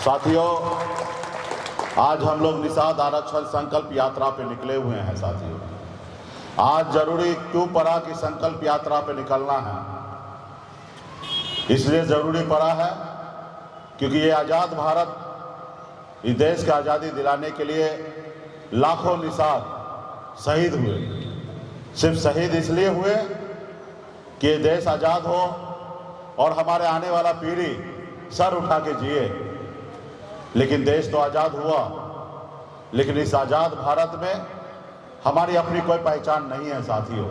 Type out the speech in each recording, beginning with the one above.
साथियों, आज हम लोग निषाद आरक्षण संकल्प यात्रा पे निकले हुए हैं। साथियों, आज जरूरी क्यों पड़ा कि संकल्प यात्रा पे निकलना है? इसलिए जरूरी पड़ा है क्योंकि ये आज़ाद भारत, इस देश की आज़ादी दिलाने के लिए लाखों निषाद शहीद हुए। सिर्फ शहीद इसलिए हुए कि ये देश आज़ाद हो और हमारे आने वाला पीढ़ी सर उठा के जिए। लेकिन देश तो आज़ाद हुआ, लेकिन इस आज़ाद भारत में हमारी अपनी कोई पहचान नहीं है। साथियों,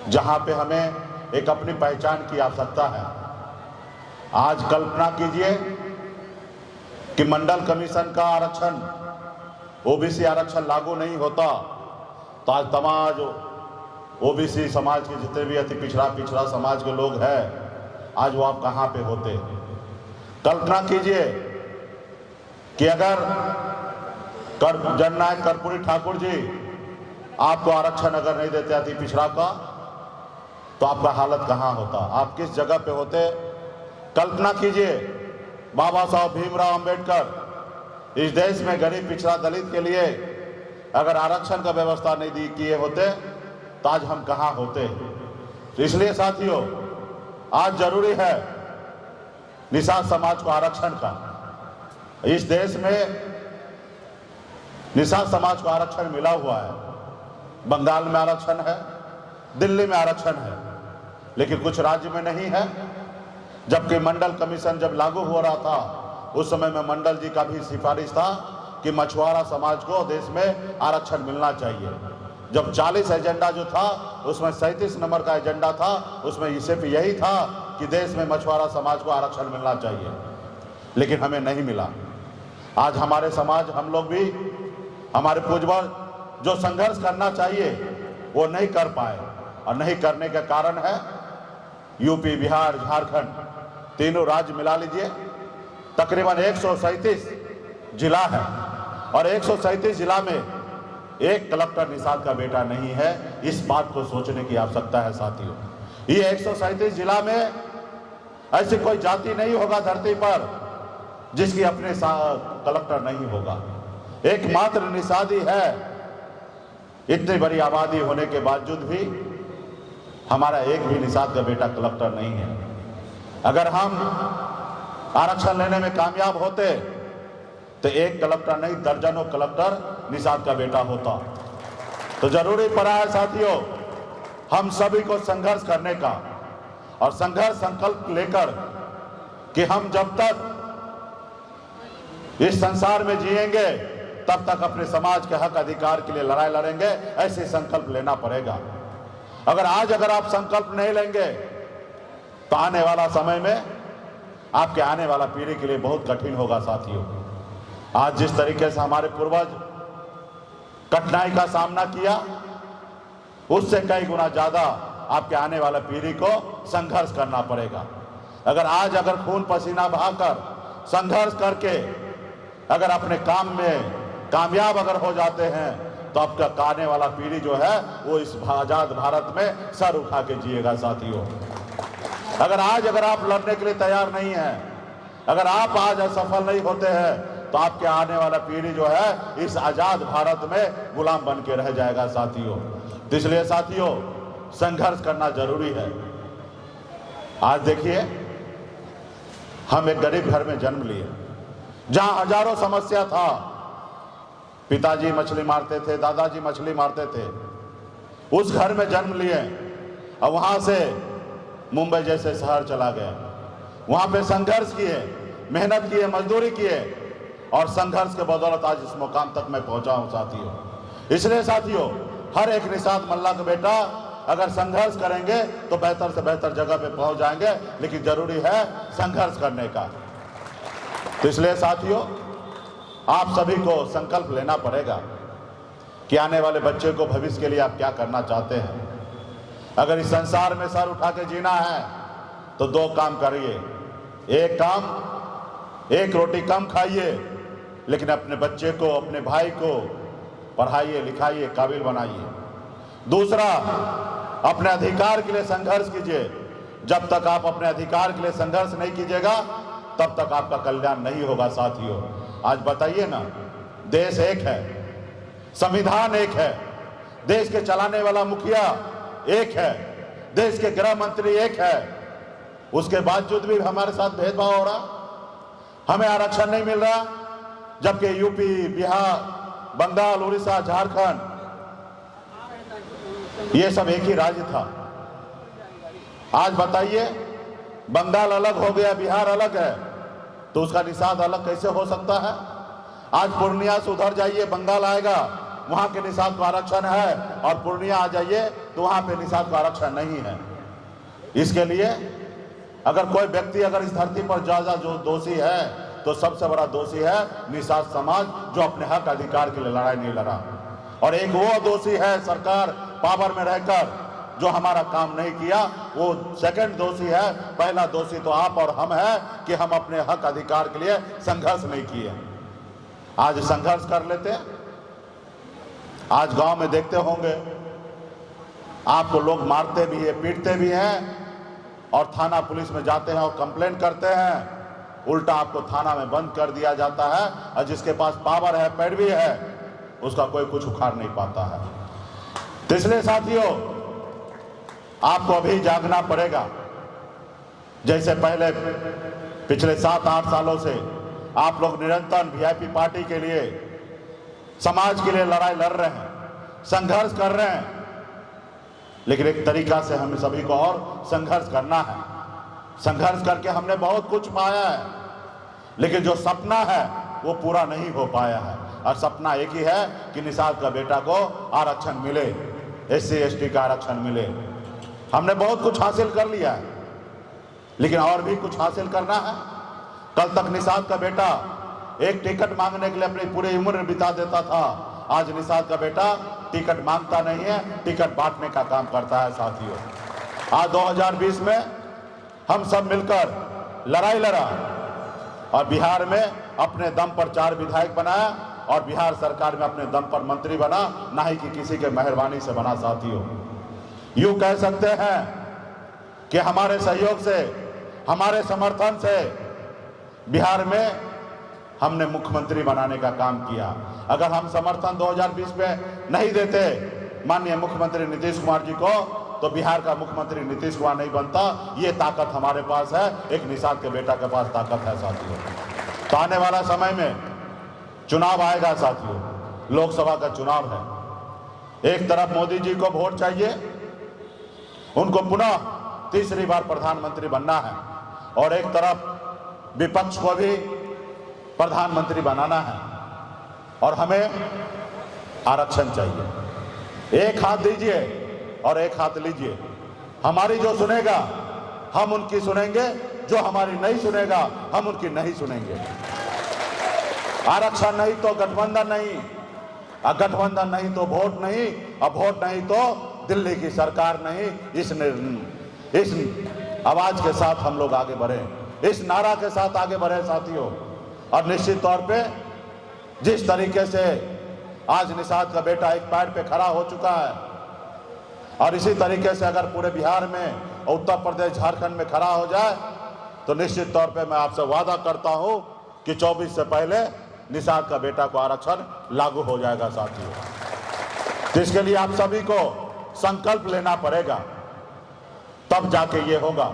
जहाँ पे हमें एक अपनी पहचान की आवश्यकता है। आज कल्पना कीजिए कि मंडल कमीशन का आरक्षण, ओबीसी आरक्षण लागू नहीं होता तो आज तमाम ओबीसी समाज के जितने भी अति पिछड़ा समाज के लोग हैं, आज वो आप कहाँ पे होते? कल्पना कीजिए कि अगर जननायक कर्पूरी ठाकुर जी आपको आरक्षण अगर नहीं देते अति पिछड़ा का, तो आपका हालत कहाँ होता? आप किस जगह पे होते? कल्पना कीजिए, बाबा साहब भीमराव अंबेडकर इस देश में गरीब पिछड़ा दलित के लिए अगर आरक्षण का व्यवस्था नहीं किए होते तो आज हम कहाँ होते? तो इसलिए साथियों, आज जरूरी है निषाद समाज को आरक्षण का। इस देश में निषाद समाज को आरक्षण मिला हुआ है। बंगाल में आरक्षण है, दिल्ली में आरक्षण है, लेकिन कुछ राज्य में नहीं है। जबकि मंडल कमीशन जब लागू हो रहा था, उस समय में मंडल जी का भी सिफारिश था कि मछुआरा समाज को देश में आरक्षण मिलना चाहिए। जब 40 एजेंडा जो था, उसमें 37 नंबर का एजेंडा था, उसमें सिर्फ यही था कि देश में मछुआरा समाज को आरक्षण मिलना चाहिए, लेकिन हमें नहीं मिला। आज हमारे समाज, हम लोग भी, हमारे पूर्वज जो संघर्ष करना चाहिए वो नहीं कर पाए, और नहीं करने का कारण है यूपी, बिहार, झारखंड, तीनों राज्य मिला लीजिए, तकरीबन 137 जिला है, और 137 जिला में एक कलेक्टर निषाद का बेटा नहीं है। इस बात को सोचने की आवश्यकता है। साथियों, ये 137 जिला में ऐसी कोई जाति नहीं होगा धरती पर जिसकी अपने कलेक्टर नहीं होगा। एकमात्र निषाद ही है। इतनी बड़ी आबादी होने के बावजूद भी हमारा एक भी निषाद का बेटा कलेक्टर नहीं है। अगर हम आरक्षण लेने में कामयाब होते तो एक कलेक्टर नहीं, दर्जनों कलेक्टर निषाद का बेटा होता। तो जरूरी पड़ा है साथियों, हम सभी को संघर्ष करने का, और संघर्ष संकल्प लेकर कि हम जब तक इस संसार में जिएंगे तब तक अपने समाज के हक अधिकार के लिए लड़ाई लड़ेंगे। ऐसे संकल्प लेना पड़ेगा। अगर आप संकल्प नहीं लेंगे तो आने वाला समय में आपके आने वाला पीढ़ी के लिए बहुत कठिन होगा। साथियों, आज जिस तरीके से हमारे पूर्वज कठिनाई का सामना किया, उससे कई गुना ज्यादा आपके आने वाला पीढ़ी को संघर्ष करना पड़ेगा। अगर खून पसीना बहाकर संघर्ष करके अगर अपने काम में कामयाब अगर हो जाते हैं तो आपका आने वाला पीढ़ी जो है वो इस आजाद भारत में सर उठा के जिएगा। साथियों, अगर आप लड़ने के लिए तैयार नहीं है, अगर आप आज असफल नहीं होते हैं, तो आपके आने वाला पीढ़ी जो है इस आजाद भारत में गुलाम बन के रह जाएगा। साथियों, तो इसलिए साथियों, संघर्ष करना जरूरी है। आज देखिए, हम एक गरीब घर में जन्म लिए, जहां हजारों समस्या था। पिताजी मछली मारते थे, दादाजी मछली मारते थे। उस घर में जन्म लिए और वहां से मुंबई जैसे शहर चला गया। वहां पे संघर्ष किए, मेहनत किए, मजदूरी किए, और संघर्ष के बदौलत आज इस मुकाम तक मैं पहुंचा हूं। साथियों, इसलिए साथियों, हर एक निषाद मल्ला का बेटा अगर संघर्ष करेंगे तो बेहतर से बेहतर जगह पे पहुंच जाएंगे, लेकिन जरूरी है संघर्ष करने का। तो इसलिए साथियों, आप सभी को संकल्प लेना पड़ेगा कि आने वाले बच्चे को भविष्य के लिए आप क्या करना चाहते हैं। अगर इस संसार में सर उठा के जीना है तो दो काम करिए। एक काम, एक रोटी कम खाइए, लेकिन अपने बच्चे को, अपने भाई को पढ़ाइए, लिखाइए, काबिल बनाइए। दूसरा, अपने अधिकार के लिए संघर्ष कीजिए। जब तक आप अपने अधिकार के लिए संघर्ष नहीं कीजिएगा, तब तक आपका कल्याण नहीं होगा साथियों। आज बताइए ना, देश एक है, संविधान एक है, देश के चलाने वाला मुखिया एक है, देश के गृह मंत्री एक है, उसके बावजूद भी हमारे साथ भेदभाव हो रहा, हमें आरक्षण नहीं मिल रहा, जबकि यूपी, बिहार, बंगाल, उड़ीसा, झारखंड ये सब एक ही राज्य था। आज बताइए, बंगाल अलग हो गया, बिहार अलग है, तो उसका निषाद अलग कैसे हो सकता है? आज पूर्णिया से उधर जाइए, बंगाल आएगा, वहां के निषाद को आरक्षण है, और पूर्णिया आ जाइए तो वहां पे निषाद को आरक्षण नहीं है। इसके लिए अगर कोई व्यक्ति अगर इस धरती पर ज्यादा जो दोषी है, तो सबसे बड़ा दोषी है निषाद समाज, जो अपने हक अधिकार के लिए लड़ाई नहीं लड़ा। और एक वो दोषी है सरकार पावर में रहकर जो हमारा काम नहीं किया, वो सेकंड दोषी है। पहला दोषी तो आप और हम है कि हम अपने हक अधिकार के लिए संघर्ष नहीं किए। आज संघर्ष कर लेते। आज गांव में देखते होंगे आपको, लोग मारते भी है, पीटते भी हैं, और थाना पुलिस में जाते हैं और कंप्लेंट करते हैं, उल्टा आपको थाना में बंद कर दिया जाता है, और जिसके पास पावर है, पैरवी है, उसका कोई कुछ उखाड़ नहीं पाता है। तो इसलिए साथियों, आपको अभी जागना पड़ेगा। जैसे पहले पिछले 7-8 सालों से आप लोग निरंतर वीआईपी पार्टी के लिए, समाज के लिए लड़ाई लड़ रहे हैं, संघर्ष कर रहे हैं, लेकिन एक तरीका से हमें सभी को और संघर्ष करना है। संघर्ष करके हमने बहुत कुछ पाया है, लेकिन जो सपना है वो पूरा नहीं हो पाया है। और सपना एक ही है कि निषाद का बेटा को आरक्षण मिले, SC ST का आरक्षण मिले। हमने बहुत कुछ हासिल कर लिया है, लेकिन और भी कुछ हासिल करना है। कल तक निषाद का बेटा एक टिकट मांगने के लिए अपनी पूरी उम्र बिता देता था, आज निषाद का बेटा टिकट मांगता नहीं है, टिकट बांटने का काम करता है साथियों। आज 2020 में हम सब मिलकर लड़ाई लड़ा, और बिहार में अपने दम पर 4 विधायक बनाया, और बिहार सरकार में अपने दम पर मंत्री बना, ना ही कि किसी के मेहरबानी से बना साथियों। यूं कह सकते हैं कि हमारे सहयोग से, हमारे समर्थन से बिहार में हमने मुख्यमंत्री बनाने का काम किया। अगर हम समर्थन 2020 में नहीं देते माननीय मुख्यमंत्री नीतीश कुमार जी को, तो बिहार का मुख्यमंत्री नीतीश कुमार नहीं बनता। ये ताकत हमारे पास है, एक निषाद के बेटा के पास ताकत है साथियों। तो आने वाला समय में चुनाव आएगा साथियों, लोकसभा का चुनाव है। एक तरफ मोदी जी को वोट चाहिए, उनको पुनः तीसरी बार प्रधानमंत्री बनना है, और एक तरफ विपक्ष को भी प्रधानमंत्री बनाना है, और हमें आरक्षण चाहिए। एक हाथ दीजिए और एक हाथ लीजिए। हमारी जो सुनेगा हम उनकी सुनेंगे, जो हमारी नहीं सुनेगा हम उनकी नहीं सुनेंगे। आरक्षण नहीं तो गठबंधन नहीं, और गठबंधन नहीं तो वोट नहीं, और वोट नहीं तो दिल्ली की सरकार नहीं। इस आवाज के साथ हम लोग आगे बढ़े, इस नारा के साथ आगे बढ़े साथियों। और निश्चित तौर पे जिस तरीके से आज निषाद का बेटा एक पैर पे खड़ा हो चुका है, और इसी तरीके से अगर पूरे बिहार में, उत्तर प्रदेश, झारखंड में खड़ा हो जाए, तो निश्चित तौर पे मैं आपसे वादा करता हूं कि 24 से पहले निषाद का बेटा को आरक्षण लागू हो जाएगा साथियों। जिसके लिए आप सभी को संकल्प लेना पड़ेगा, तब जाके ये होगा।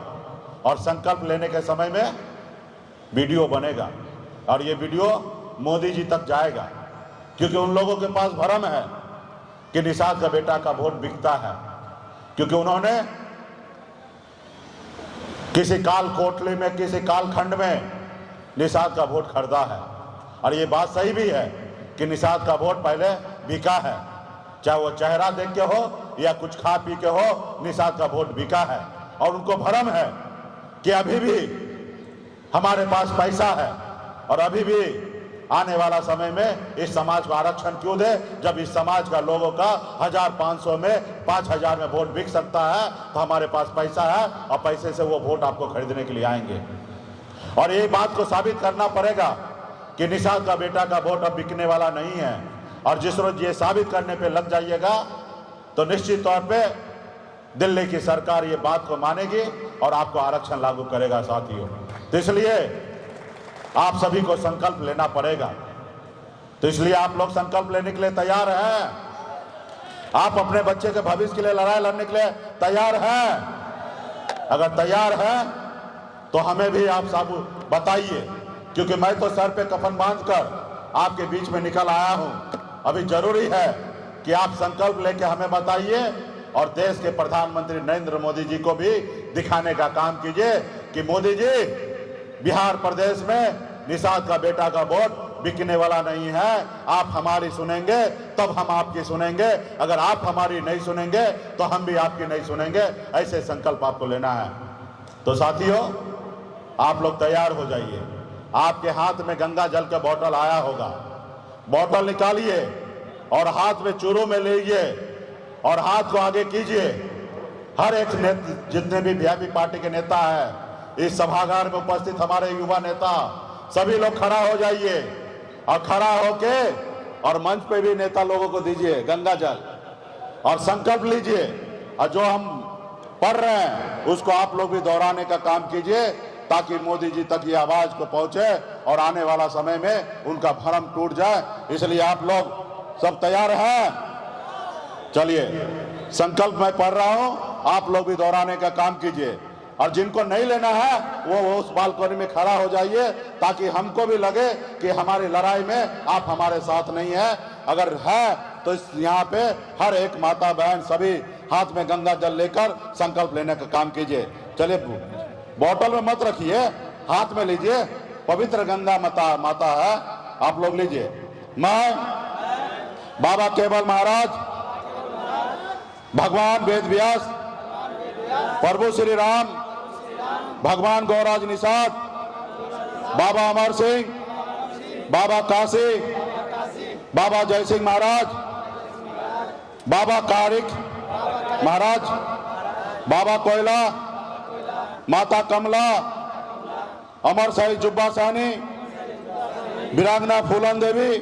और संकल्प लेने के समय में वीडियो बनेगा, और ये वीडियो मोदी जी तक जाएगा, क्योंकि उन लोगों के पास भ्रम है कि निषाद का बेटा का वोट बिकता है, क्योंकि उन्होंने किसी काल कोठली में, किसी कालखंड में निषाद का वोट खरीदा है। और ये बात सही भी है कि निषाद का वोट पहले बिका है, चाहे वो चेहरा देख के हो या कुछ खा पी के हो, निषाद का वोट बिका है। और उनको भ्रम है कि अभी भी हमारे पास पैसा है, और अभी भी आने वाला समय में इस समाज को आरक्षण क्यों दे, जब इस समाज का लोगों का 1500 में 5000 में वोट बिक सकता है, तो हमारे पास पैसा है, और पैसे से वो वोट आपको खरीदने के लिए आएंगे। और ये बात को साबित करना पड़ेगा कि निषाद का बेटा का वोट अब बिकने वाला नहीं है। और जिस रोज ये साबित करने पे लग जाइएगा, तो निश्चित तौर पे दिल्ली की सरकार ये बात को मानेगी और आपको आरक्षण लागू करेगा साथियों। तो इसलिए आप सभी को संकल्प लेना पड़ेगा। तो इसलिए आप लोग संकल्प लेने के लिए तैयार हैं? आप अपने बच्चे के भविष्य के लिए लड़ाई लड़ने के लिए तैयार हैं? अगर तैयार हैं तो हमें भी आप सब बताइए, क्योंकि मैं तो सर पे कफन बांधकर आपके बीच में निकल आया हूं। अभी जरूरी है कि आप संकल्प लेके हमें बताइए और देश के प्रधानमंत्री नरेंद्र मोदी जी को भी दिखाने का काम कीजिए कि मोदी जी, बिहार प्रदेश में निषाद का बेटा का वोट बिकने वाला नहीं है। आप हमारी सुनेंगे तब हम आपकी सुनेंगे, अगर आप हमारी नहीं सुनेंगे तो हम भी आपकी नहीं सुनेंगे। ऐसे संकल्प आपको लेना है। तो साथियों, आप लोग तैयार हो जाइए। आपके हाथ में गंगा जल का बोतल आया होगा, बोतल निकालिए और हाथ में चूरू में लीजिए और हाथ को आगे कीजिए। हर एक जितने भी वीआईपी पार्टी के नेता हैं, इस सभागार में उपस्थित हमारे युवा नेता, सभी लोग खड़ा हो जाइए और खड़ा होके और मंच पे भी नेता लोगों को दीजिए गंगा जल और संकल्प लीजिए। और जो हम पढ़ रहे हैं उसको आप लोग भी दोहराने का काम कीजिए, ताकि मोदी जी तक ये आवाज को पहुंचे और आने वाला समय में उनका भ्रम टूट जाए। इसलिए आप लोग सब तैयार हैं? चलिए, संकल्प मैं पढ़ रहा हूं, आप लोग भी दोहराने का काम कीजिए। और जिनको नहीं लेना है वो उस बालकनी में खड़ा हो जाइए, ताकि हमको भी लगे कि हमारी लड़ाई में आप हमारे साथ नहीं है। अगर है तो यहाँ पे हर एक माता बहन सभी हाथ में गंगा जल लेकर संकल्प लेने का काम कीजिए। चलिए, बोतल में मत रखिए, हाथ में लीजिए। पवित्र गंगा माता है, आप लोग लीजिए। मैं बाबा केवल महाराज, भगवान वेद व्यास, प्रभु श्री राम, भगवान गौराज निषाद, बाबा अमर सिंह, बाबा काशी, बाबा जय सिंह महाराज, बाबा कारिक महाराज, बाबा कोयला, माता कमला, अमर शहीद जुब्बा सहनी, वीरांगना फूलन देवी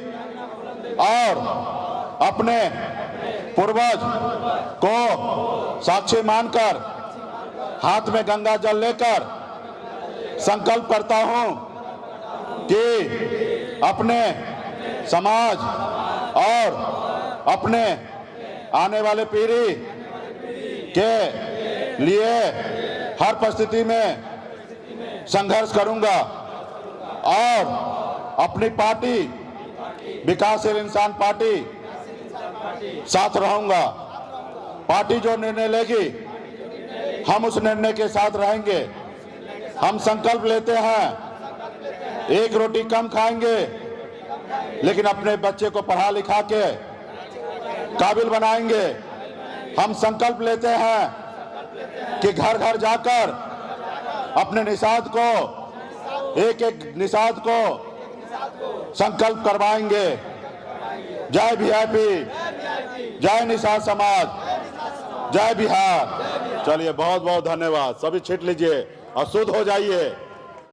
और अपने पूर्वज को साक्षी मानकर हाथ में गंगा जल लेकर संकल्प करता हूं कि अपने समाज और अपने आने वाले पीढ़ी के लिए हर परिस्थिति में संघर्ष करूंगा और अपनी पार्टी विकासशील इंसान पार्टी साथ रहूंगा। पार्टी जो निर्णय लेगी हम उस निर्णय के साथ रहेंगे। हम संकल्प लेते हैं, एक रोटी कम खाएंगे, लेकिन अपने बच्चे को पढ़ा लिखा के काबिल बनाएंगे। हम संकल्प लेते हैं कि घर घर जाकर अपने निषाद को, एक एक निषाद को संकल्प करवाएंगे। जय वीआईपी, जय निषाद समाज, जय बिहार। चलिए, बहुत बहुत धन्यवाद। सभी छीट लीजिए और शुद्ध हो जाइए।